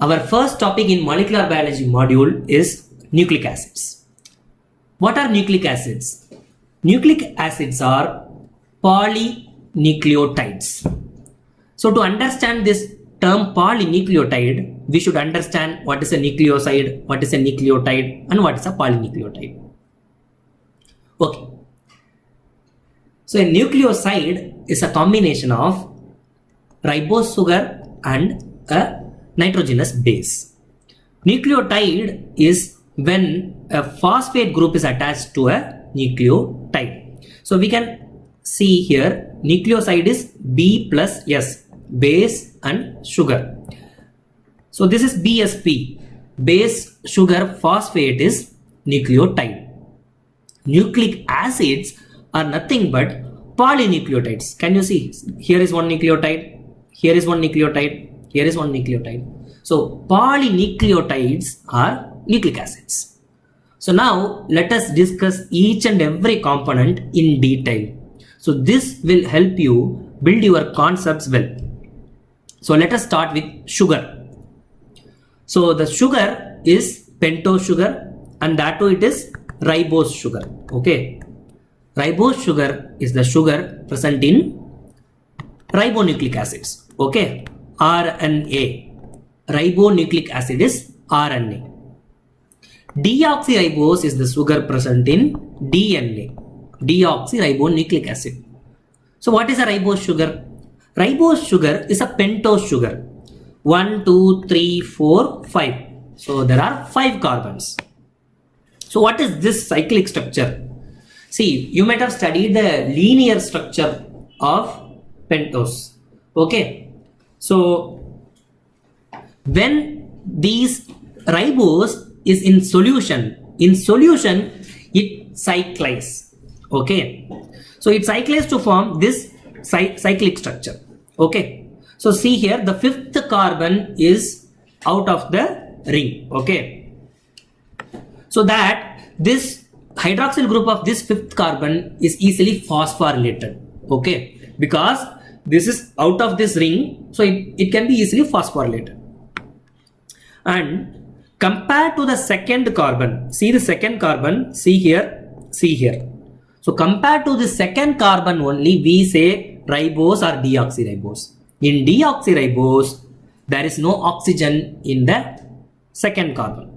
Our first topic in molecular biology module is nucleic acids. What are nucleic acids? Nucleic acids are polynucleotides. So to understand this term polynucleotide, we should understand what is a nucleoside, what is a nucleotide, and what is a polynucleotide. Okay. So a nucleoside is a combination of ribose sugar and a nitrogenous base. Nucleotide is when a phosphate group is attached to a nucleotide. So we can see here nucleoside is B plus S, base and sugar. So this is BSP, base sugar phosphate is nucleotide. Nucleic acids are nothing but polynucleotides. Can you see? Here is one nucleotide, here is one nucleotide, here is one nucleotide. So polynucleotides are nucleic acids. So now let us discuss each and every component in detail. So this will help you build your concepts well. So let us start with sugar. So the sugar is pentose sugar, and that too it is ribose sugar. Okay. Ribose sugar is the sugar present in ribonucleic acids. Okay. RNA. Ribonucleic acid is RNA. Deoxyribose is the sugar present in DNA. Deoxyribonucleic acid. So what is a ribose sugar? Ribose sugar is a pentose sugar. 1, 2, 3, 4, 5. So there are 5 carbons. So what is this cyclic structure? See, you might have studied the linear structure of pentose. Okay. So when these ribose is in solution it cyclize. Okay. So it cyclize to form this cyclic structure. Okay. So see here, the 5th carbon is out of the ring. Okay. So that this hydroxyl group of this 5th carbon is easily phosphorylated. Okay. Because this is out of this ring, so it can be easily phosphorylated. And compared to the 2nd carbon, see the 2nd carbon, see here, see here. So compared to the 2nd carbon only, we say ribose or deoxyribose. In deoxyribose, there is no oxygen in the 2nd carbon.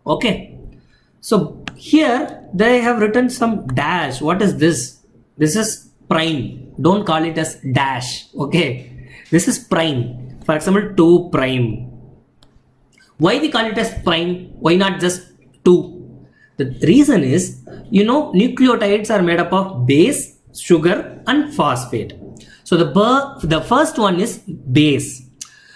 Okay. So here they have written some dash. What is this? This is prime. Don't call it as dash. Okay. This is prime. For example, 2 prime. Why we call it as prime? Why not just 2? The reason is, you know, nucleotides are made up of base, sugar and phosphate. So the first one is base.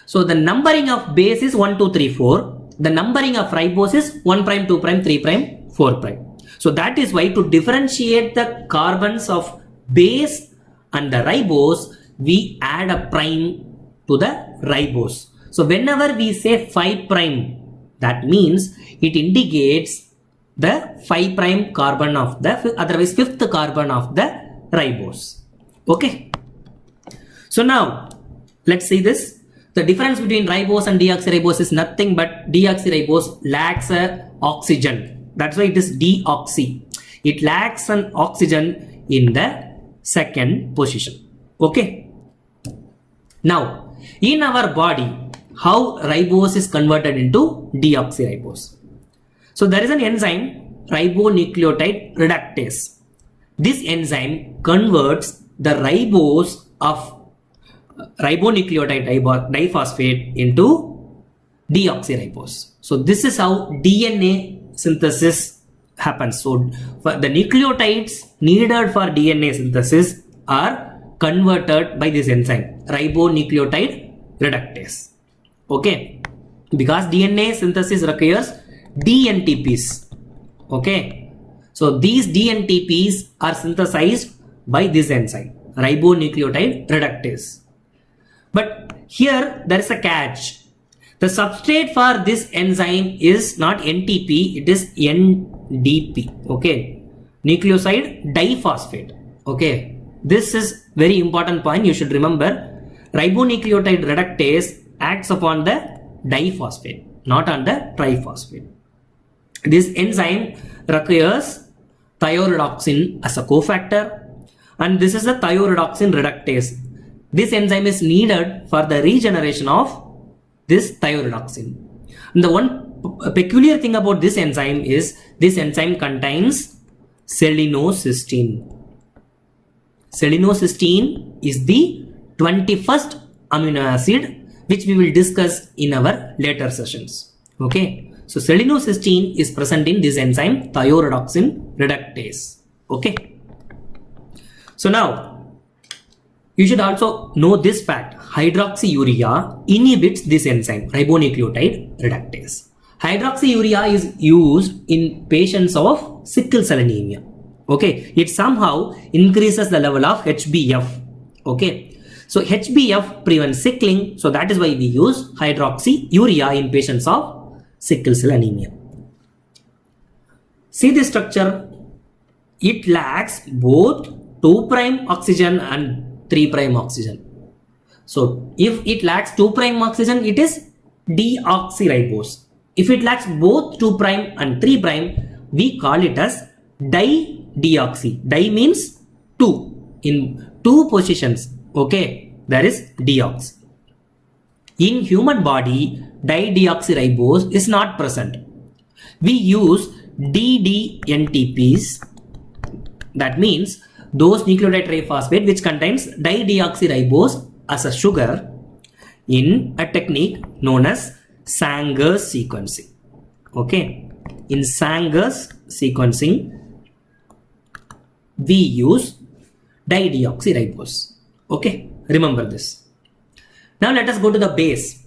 So the numbering of base is 1, 2, 3, 4. The numbering of ribose is 1 prime, 2 prime, 3 prime, 4 prime. So that is why to differentiate the carbons of base and the ribose, we add a prime to the ribose. So whenever we say 5 prime, that means it indicates the 5 prime carbon of the, otherwise 5th carbon of the ribose. Okay. So now let's see this. The difference between ribose and deoxyribose is nothing but deoxyribose lacks oxygen. That's why it is deoxy. It lacks an oxygen in the 2nd position. Okay. Now in our body, how ribose is converted into deoxyribose? So there is an enzyme, ribonucleotide reductase. This enzyme converts the ribose of ribonucleotide diphosphate into deoxyribose. So this is how DNA synthesis happens. So the nucleotides needed for DNA synthesis are converted by this enzyme, ribonucleotide reductase. Okay, because DNA synthesis requires DNTPs. Okay, so these DNTPs are synthesized by this enzyme, ribonucleotide reductase. But here there is a catch. The substrate for this enzyme is not NTP, it is NDP. Okay, nucleoside diphosphate. Okay, this is very important point you should remember. Ribonucleotide reductase acts upon the diphosphate, not on the triphosphate. This enzyme requires thioredoxin as a cofactor, and this is the thioredoxin reductase. This enzyme is needed for the regeneration of this thioredoxin. And the one peculiar thing about this enzyme is this enzyme contains selenocysteine. Selenocysteine is the 21st amino acid which we will discuss in our later sessions. Okay, so selenocysteine is present in this enzyme thioredoxin reductase. Okay, so now you should also know this fact: hydroxyurea inhibits this enzyme ribonucleotide reductase. Hydroxyurea is used in patients of sickle cell anemia. Okay, it somehow increases the level of HbF. Okay, so HbF prevents sickling, so that is why we use hydroxyurea in patients of sickle cell anemia. See this structure, it lacks both 2' oxygen and 3' oxygen. So if it lacks 2' oxygen, it is deoxyribose. If it lacks both 2' and 3', we call it as di-deoxy. Di means 2. In 2 positions, okay, there is deoxy. In human body, di-deoxyribose is not present. We use DDNTPs. That means those nucleotide triphosphate which contains di-deoxyribose as a sugar in a technique known as Sanger's sequencing. Okay, in Sanger's sequencing we use di-deoxyribose. Okay, remember this. Now let us go to the base.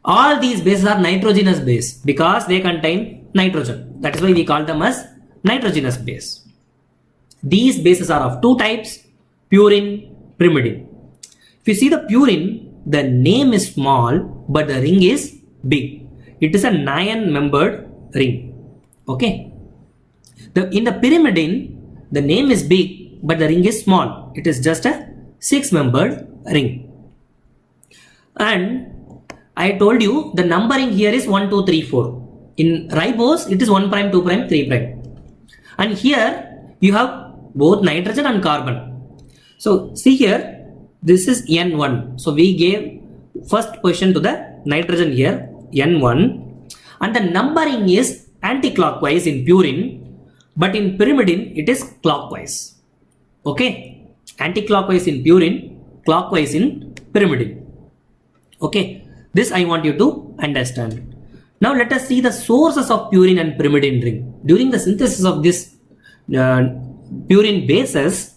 All these bases are nitrogenous base because they contain nitrogen. That is why we call them as nitrogenous base. These bases are of 2 types: purine, pyrimidine. If you see the purine, the name is small but the ring is big. It is a 9-membered ring. Okay. In the pyrimidine, the name is big but the ring is small. It is just a 6-membered ring. And I told you the numbering here is 1, 2, 3, 4. In ribose, it is 1', 2', 3'. And here you have both nitrogen and carbon. So see here, this is N1. So we gave first position to the nitrogen here, N1, and the numbering is anti-clockwise in purine, but in pyrimidine it is clockwise. Okay, anti-clockwise in purine, clockwise in pyrimidine. Okay, this I want you to understand. Now let us see the sources of purine and pyrimidine ring. During the synthesis of this purine bases,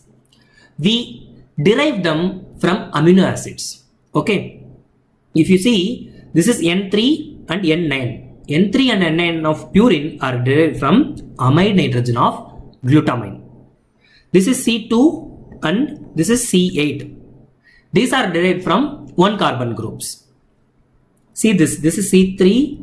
we derive them from amino acids. Okay, if you see, this is N3 and N9. N3 and N9 of purine are derived from amide nitrogen of glutamine. This is C2 and this is C8. These are derived from 1 carbon groups. See this is C3,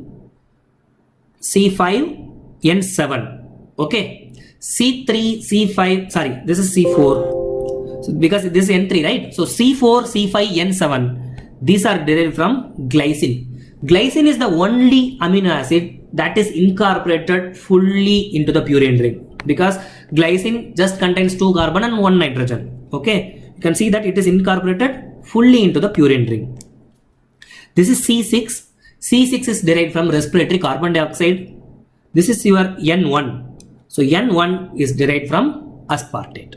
C5, N7. Okay, C3, C5, sorry, this is C4. So because this is N3, right? So C4, C5, N7. These are derived from glycine. Glycine is the only amino acid that is incorporated fully into the purine ring, because glycine just contains 2 carbon and 1 nitrogen. Okay, you can see that it is incorporated fully into the purine ring. This is C6. C6 is derived from respiratory carbon dioxide. This is your N1. So N1 is derived from aspartate.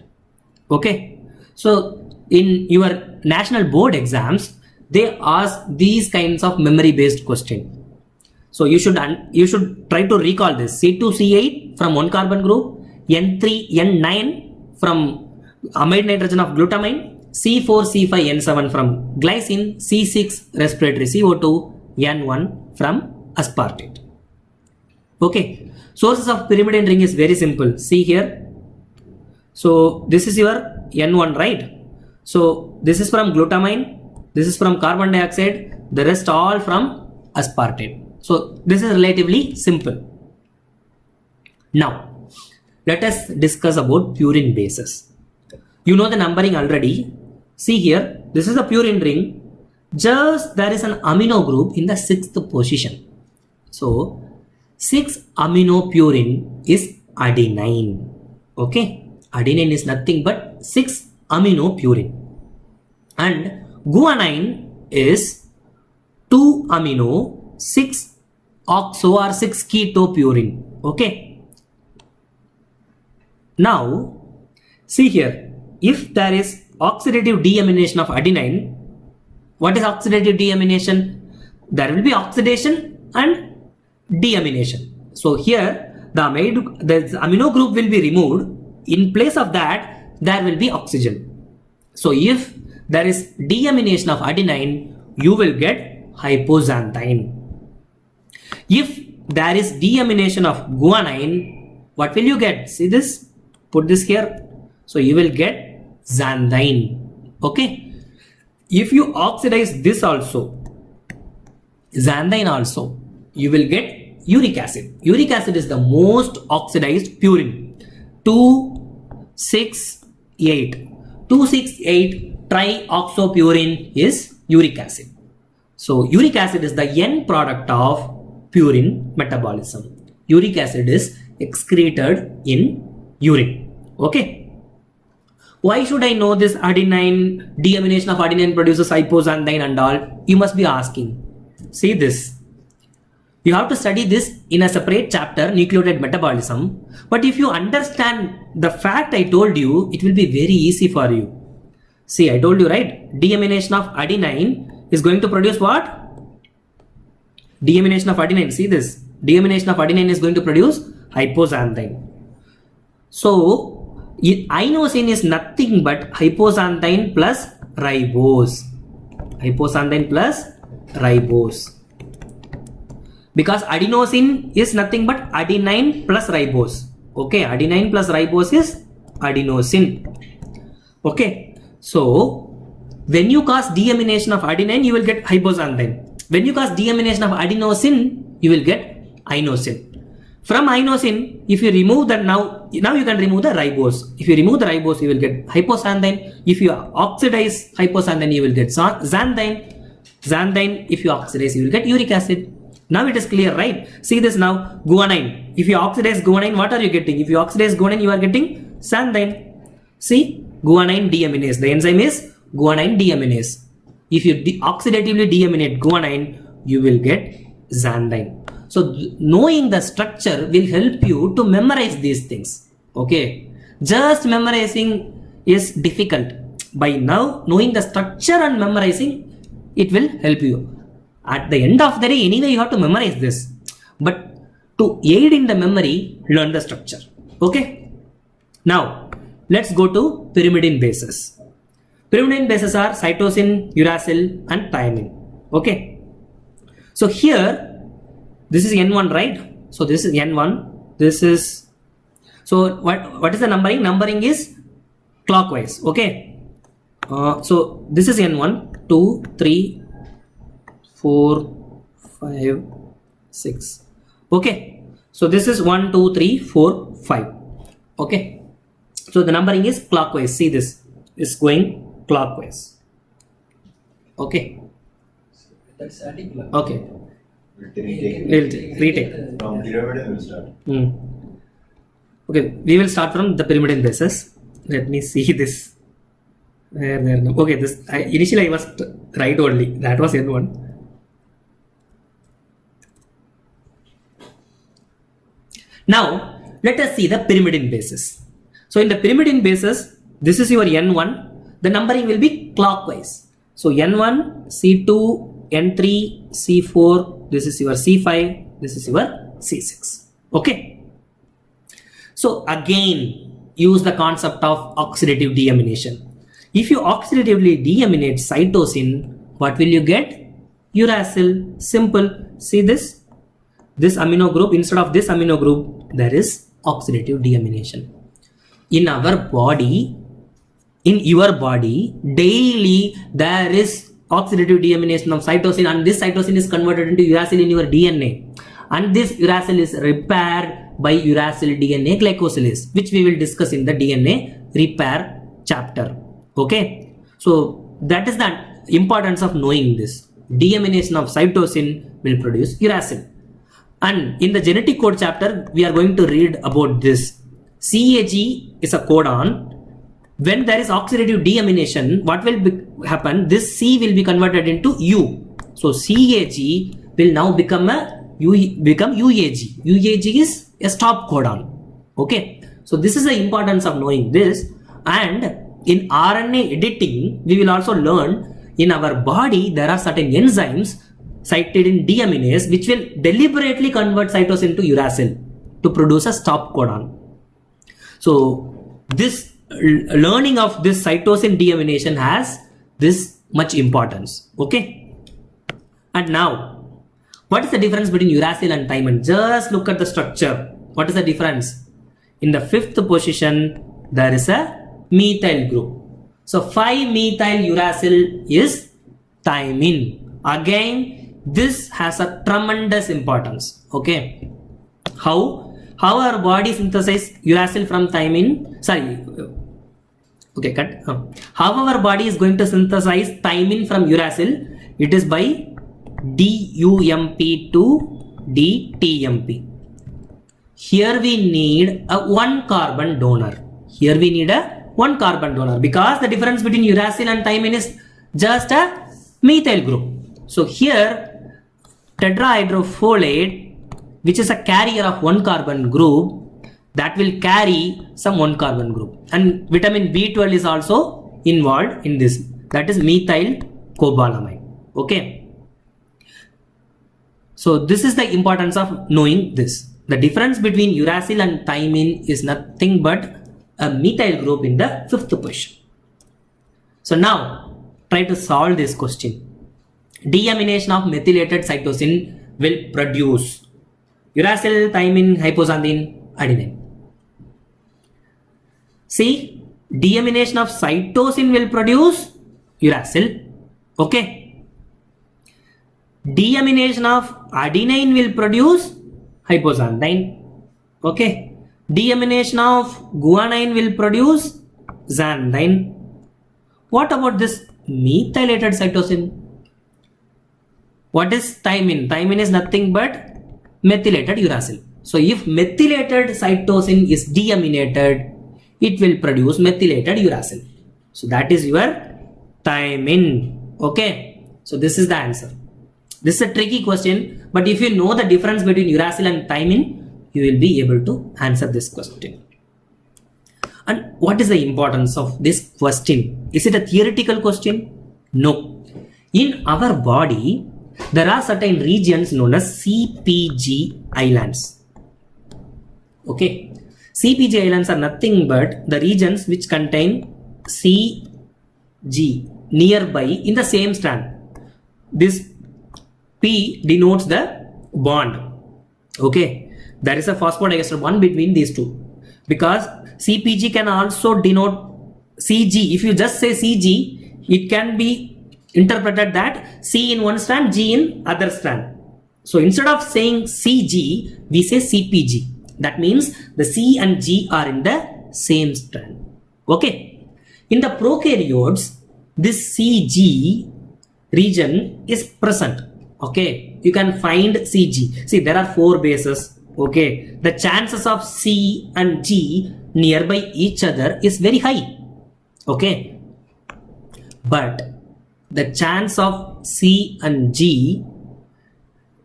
Okay, so in your national board exams, they ask these kinds of memory based question. So you should try to recall this: C2, C8 from 1 carbon group, N3, N9 from amide nitrogen of glutamine, C4, C5, N7 from glycine, C6 respiratory CO2, N1 from aspartate. Okay, sources of pyrimidine ring is very simple. See here. So this is your N1, right? So this is from glutamine. This is from carbon dioxide, the rest all from aspartate. So this is relatively simple. Now let us discuss about purine bases. You know the numbering already. See here, this is a purine ring. just there is an amino group in the 6th position. So 6 amino purine is adenine. Okay, adenine is nothing but 6 amino purine, and guanine is 2 amino 6 oxo or 6 keto purine. Okay, now see here, if there is oxidative deamination of adenine, what is oxidative deamination? There will be oxidation and deamination. So here the amino group will be removed. In place of that, there will be oxygen. So if there is deamination of adenine, you will get hypoxanthine. If there is deamination of guanine, what will you get? See this, put this here. So you will get xanthine. Okay. If you oxidize this also, xanthine also, you will get uric acid. Uric acid is the most oxidized purine. 2,6,8. 2,6,8 trioxopurine is uric acid. So uric acid is the end product of purine metabolism. Uric acid is excreted in urine. Okay. Why should I know this adenine, deamination of adenine produces hypoxanthine and all? You must be asking. See this. You have to study this in a separate chapter, nucleotide metabolism. But if you understand the fact I told you, it will be very easy for you. See, I told you, right? Deamination of adenine is going to produce what? Deamination of adenine. See this. Deamination of adenine is going to produce hypoxanthine. So, inosine is nothing but hypoxanthine plus ribose. Hypoxanthine plus ribose. Because adenosine is nothing but adenine plus ribose. Okay, adenine plus ribose is adenosine. Okay, so when you cause deamination of adenine, you will get hypoxanthine. When you cause deamination of adenosine, you will get inosine. From inosine, if you remove that, now you can remove the ribose. If you remove the ribose, you will get hypoxanthine. If you oxidize hypoxanthine, you will get xanthine. Xanthine, if you oxidize, you will get uric acid. Now it is clear, right? See this now, guanine. If you oxidize guanine, what are you getting? If you oxidize guanine, you are getting xanthine. See, guanine deaminase. The enzyme is guanine deaminase. If you oxidatively deaminate guanine, you will get xanthine. So knowing the structure will help you to memorize these things. Okay, just memorizing is difficult. By now knowing the structure and memorizing, it will help you. At the end of the day, anyway you have to memorize this. But to aid in the memory, learn the structure. Okay. Now let's go to pyrimidine bases. Pyrimidine bases are cytosine, uracil, and thymine. Okay. So here, this is N1, right? So this is N1. This is, so what is the numbering? Numbering is clockwise. Okay. So this is N1, 2, 3, 4, 5, 6. Okay. So this is 1, 2, 3, 4, 5. Okay. So the numbering is clockwise. See this is going clockwise. Okay. That's articular. Okay. We'll retake. From pyrimidine we'll start. Okay, we will start from the pyrimidine bases. Let me see this. Okay, this initially I was right only. That was N1. Now let us see the pyrimidine bases. So in the pyrimidine bases, this is your N1. The numbering will be clockwise. So N1, C2, N3, C4. This is your C5. This is your C6. Okay. So again, use the concept of oxidative deamination. If you oxidatively deaminate cytosine, what will you get? Uracil. Simple. See this? This amino group, instead of this amino group, there is oxidative deamination. In our body, in your body, daily there is oxidative deamination of cytosine, and this cytosine is converted into uracil in your DNA. And this uracil is repaired by uracil DNA glycosylase, which we will discuss in the DNA repair chapter. Okay. So that is that. importance of knowing this. Deamination of cytosine will produce uracil. And in the genetic code chapter, we are going to read about this. CAG is a codon. When there is oxidative deamination, what will happen? This C will be converted into U. So CAG will now become UAG. UAG is a stop codon. Okay. So this is the importance of knowing this. And in RNA editing, we will also learn in our body there are certain enzymes cited in deaminase which will deliberately convert cytosine to uracil to produce a stop codon. So this learning of this cytosine deamination has this much importance. Okay. And now, what is the difference between uracil and thymine? Just look at the structure. What is the difference? In the fifth position, there is a methyl group. So 5-methyl uracil is thymine. Again, this has a tremendous importance. Okay. How our body synthesizes uracil from thymine? Sorry. Okay, cut. How our body is going to synthesize thymine from uracil? It is by DUMP to DTMP. Here we need a 1 carbon donor. Here we need a 1 carbon donor because the difference between uracil and thymine is just a methyl group. So here tetrahydrofolate, which is a carrier of 1 carbon group, that will carry some 1 carbon group, and vitamin B12 is also involved in this, that is methyl cobalamin. Okay. So this is the importance of knowing this. The difference between uracil and thymine is nothing but a methyl group in the fifth position. So now try to solve this question. Deamination of methylated cytosine will produce uracil, thymine, hypoxanthine, adenine. See, deamination of cytosine will produce uracil. Okay. Deamination of adenine will produce hypoxanthine. Okay. Deamination of guanine will produce xanthine. What about this methylated cytosine? What is thymine? Thymine is nothing but methylated uracil. So if methylated cytosine is deaminated, it will produce methylated uracil. So that is your thymine. Okay. So this is the answer. This is a tricky question, but if you know the difference between uracil and thymine, you will be able to answer this question. And what is the importance of this question? Is it a theoretical question? No. In our body, there are certain regions known as CPG islands. Okay. CPG islands are nothing but the regions which contain CG nearby in the same strand. This P denotes the bond. Okay. There is a phosphodiester bond between these two. Because CPG can also denote CG. If you just say CG, it can be interpreted that C in one strand, G in other strand. So instead of saying CG, we say CPG. That means the C and G are in the same strand. Okay. In the prokaryotes, this CG region is present. Okay. You can find CG. See, there are 4 bases. Okay. The chances of C and G nearby each other is very high. Okay. But the chance of C and G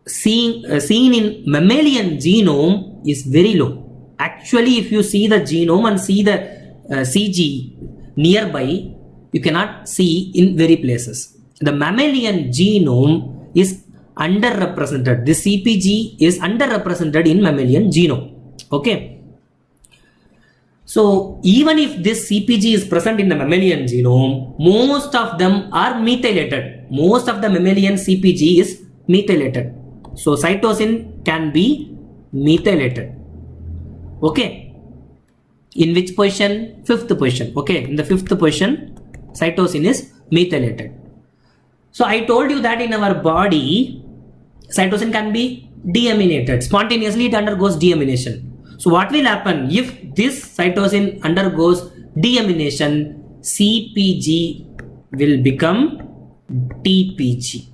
seen in mammalian genome is very low. Actually, if you see the genome and see the CG nearby, you cannot see in very places. The mammalian genome is underrepresented. This CPG is underrepresented in mammalian genome. Okay. So even if this CPG is present in the mammalian genome, most of them are methylated. Most of the mammalian CPG is methylated. So cytosine can be methylated. Okay. In which position? 5th position. Okay. In the 5th position, cytosine is methylated. So I told you that in our body, cytosine can be deaminated. Spontaneously it undergoes deamination. So what will happen if this cytosine undergoes deamination? CPG will become TPG.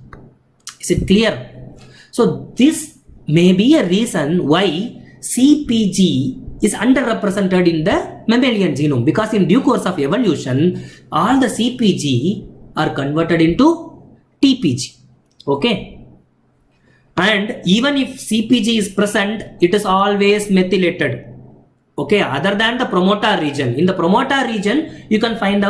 Is it clear? So this may be a reason why CPG is underrepresented in the mammalian genome, because in due course of evolution all the CPG are converted into TPG. Okay, and even if CPG is present, it is always methylated. Okay, other than the promoter region. In the promoter region you can find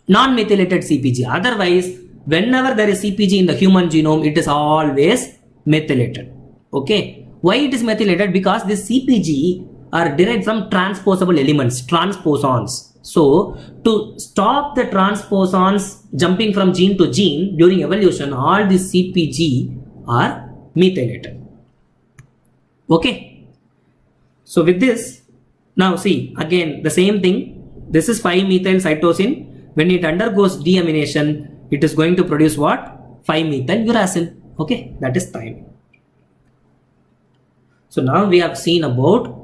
non-methylated CPG. Otherwise, whenever there is CPG in the human genome, it is always methylated. Okay, why it is methylated? Because this CPG are derived from transposable elements, transposons. So to stop the transposons jumping from gene to gene during evolution, all these CPG are methylated. Okay, so with this, now see again the same thing. This is 5-methyl cytosine. When it undergoes deamination, it is going to produce what? 5-methyl uracil. Okay, that is thymine. So now we have seen about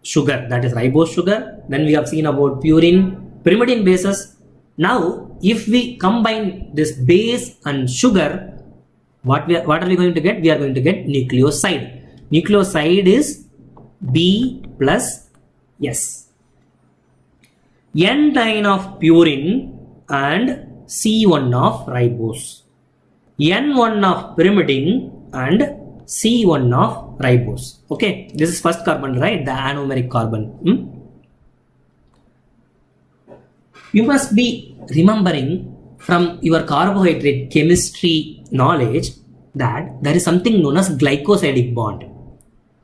sugar, that is ribose sugar. Then we have seen about purine, pyrimidine bases. Now if we combine this base and sugar, what are we going to get? We are going to get nucleoside. Nucleoside is B plus S. N-diene of purine and C1 of ribose. N1 of pyrimidine and C1 of ribose. Okay, this is first carbon, right? The anomeric carbon. You must be remembering from your carbohydrate chemistry knowledge that there is something known as glycosidic bond.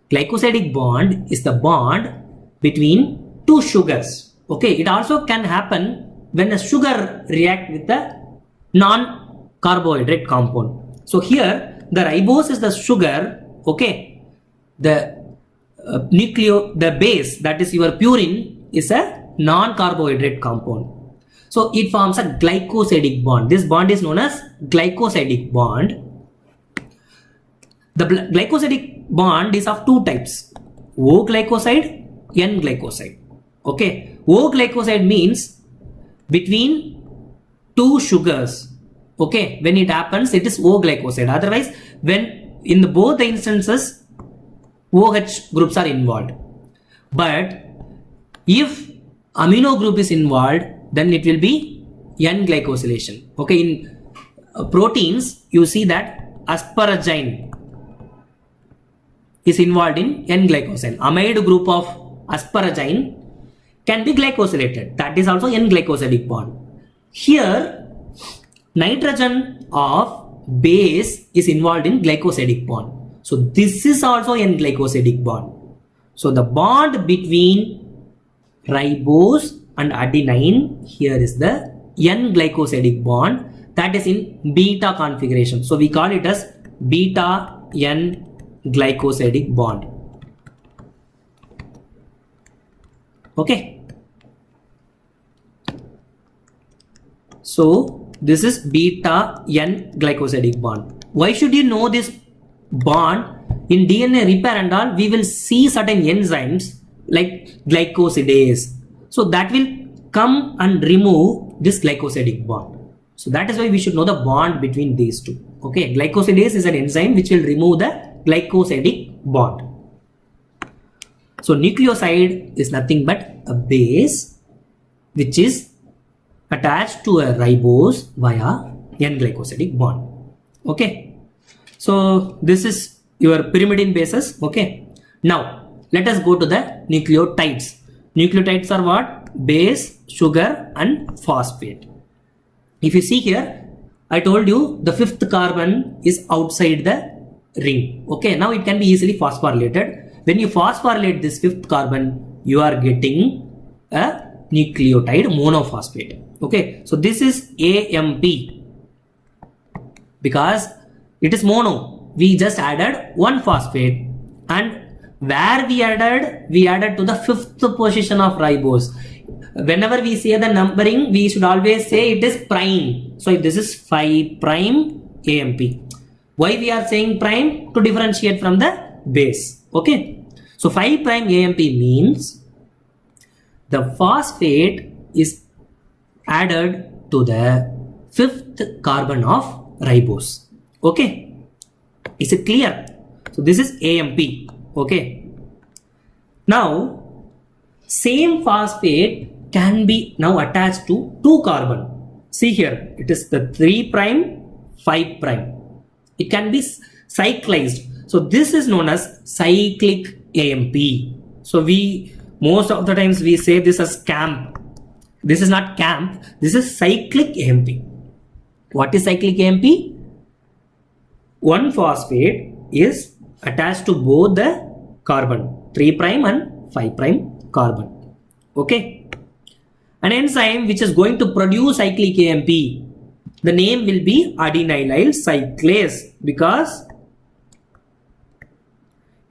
Glycosidic bond is the bond between two sugars. Okay, it also can happen when a sugar react with the non-carbohydrate compound. So here the ribose is the sugar. Okay, the the base, that is your purine, is a non-carbohydrate compound. So it forms a glycosidic bond. This bond is known as glycosidic bond. The glycosidic bond is of two types: O glycoside, N glycoside. Okay, O glycoside means between two sugars. Okay, when it happens, it is O glycoside. Otherwise, when in both the instances OH groups are involved. But if amino group is involved, then it will be N glycosylation. Okay, in proteins you see that asparagine is involved in N glycoside. Amide group of asparagine can be glycosylated. That is also N glycosidic bond. Here nitrogen of base is involved in glycosidic bond. So this is also N glycosidic bond. So the bond between ribose and adenine here is the N glycosidic bond, that is in beta configuration. So we call it as beta N glycosidic bond. Okay, so this is beta N glycosidic bond. Why should you know this bond? In DNA repair and all, we will see certain enzymes like glycosidase. So that will come and remove this glycosidic bond. So that is why we should know the bond between these two. Okay, glycosidase is an enzyme which will remove the glycosidic bond. So nucleoside is nothing but a base which is attached to a ribose via N glycosidic bond. Okay, so this is your pyrimidine bases. Okay, now let us go to the nucleotides. Nucleotides are what? Base, sugar and phosphate. If you see here, I told you the fifth carbon is outside the ring. Okay, now it can be easily phosphorylated. When you phosphorylate this fifth carbon, you are getting a nucleotide monophosphate. Okay, so this is AMP because it is mono. We just added one phosphate, and where we added to the fifth position of ribose. Whenever we say the numbering, we should always say it is prime. So if this is 5 prime AMP. Why we are saying prime? To differentiate from the base. Okay, so 5 prime AMP means the phosphate is added to the fifth carbon of ribose. Okay, is it clear? So this is AMP. Okay, now same phosphate can be now attached to 2 carbon. See here, it is the 3 prime 5 prime. It can be cyclized. So this is known as cyclic AMP. So we most of the times we say this as camp. This is not camp, this is cyclic AMP. What is cyclic AMP? One phosphate is attached to both the carbon 3 prime and 5 prime carbon. Okay, an enzyme which is going to produce cyclic AMP, the name will be adenylyl cyclase, because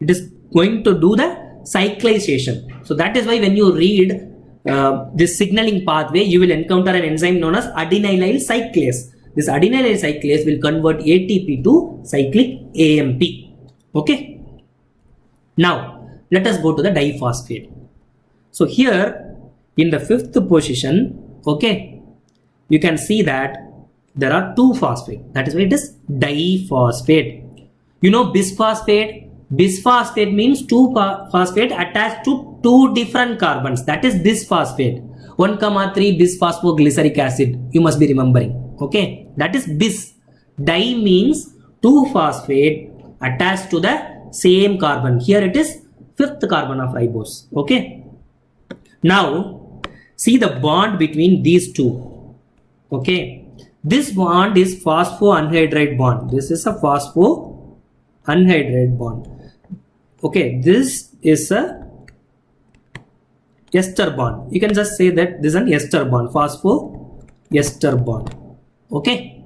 it is going to do the cyclization. So that is why when you read this signaling pathway, you will encounter an enzyme known as adenylyl cyclase. This adenylyl cyclase will convert ATP to cyclic AMP. Okay, now let us go to the diphosphate. So here in the 5th position, okay, you can see that there are 2 phosphate. That is why it is diphosphate. You know bisphosphate? Bisphosphate means 2 phosphate attached to 2 different carbons. That is bisphosphate. 1,3 bisphosphoglyceric acid. You must be remembering. Okay, that is bis. Di means 2 phosphate attached to the same carbon. Here it is 5th carbon of ribose. Okay, now see the bond between these 2. Okay, this bond is phosphoanhydride bond. This is a phosphoanhydride bond. Okay, this is a ester bond. You can just say that this is an ester bond, phosphoester bond. Okay,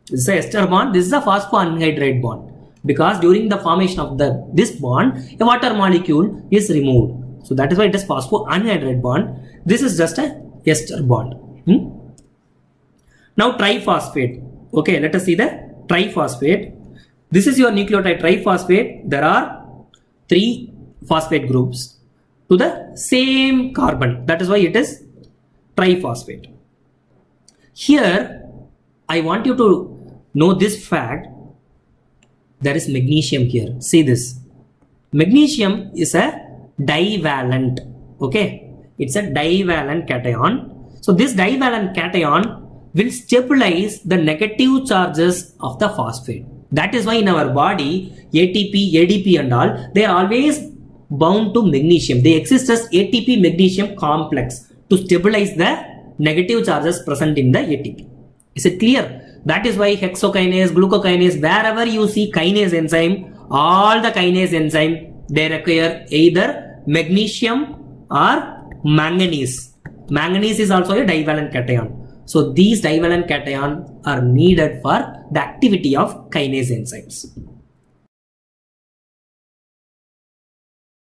this is a ester bond, this is a phosphoanhydride bond, because during the formation of this bond a water molecule is removed. So that is why it is phosphoanhydride bond. This is just a ester bond. Now triphosphate. Okay, let us see the triphosphate. This is your nucleotide triphosphate. There are 3 phosphate groups to the same carbon. That is why it is triphosphate. Here I want you to know this fact. There is magnesium here. See this. Magnesium is a divalent. Okay, it's a divalent cation. So this divalent cation will stabilize the negative charges of the phosphate. That is why in our body ATP, ADP and all, they are always bound to magnesium. They exist as ATP magnesium complex to stabilize the negative charges present in the ATP. Is it clear? That is why hexokinase, glucokinase, wherever you see kinase enzyme, all the kinase enzyme, they require either magnesium or manganese. Manganese is also a divalent cation. So these divalent cations are needed for the activity of kinase enzymes.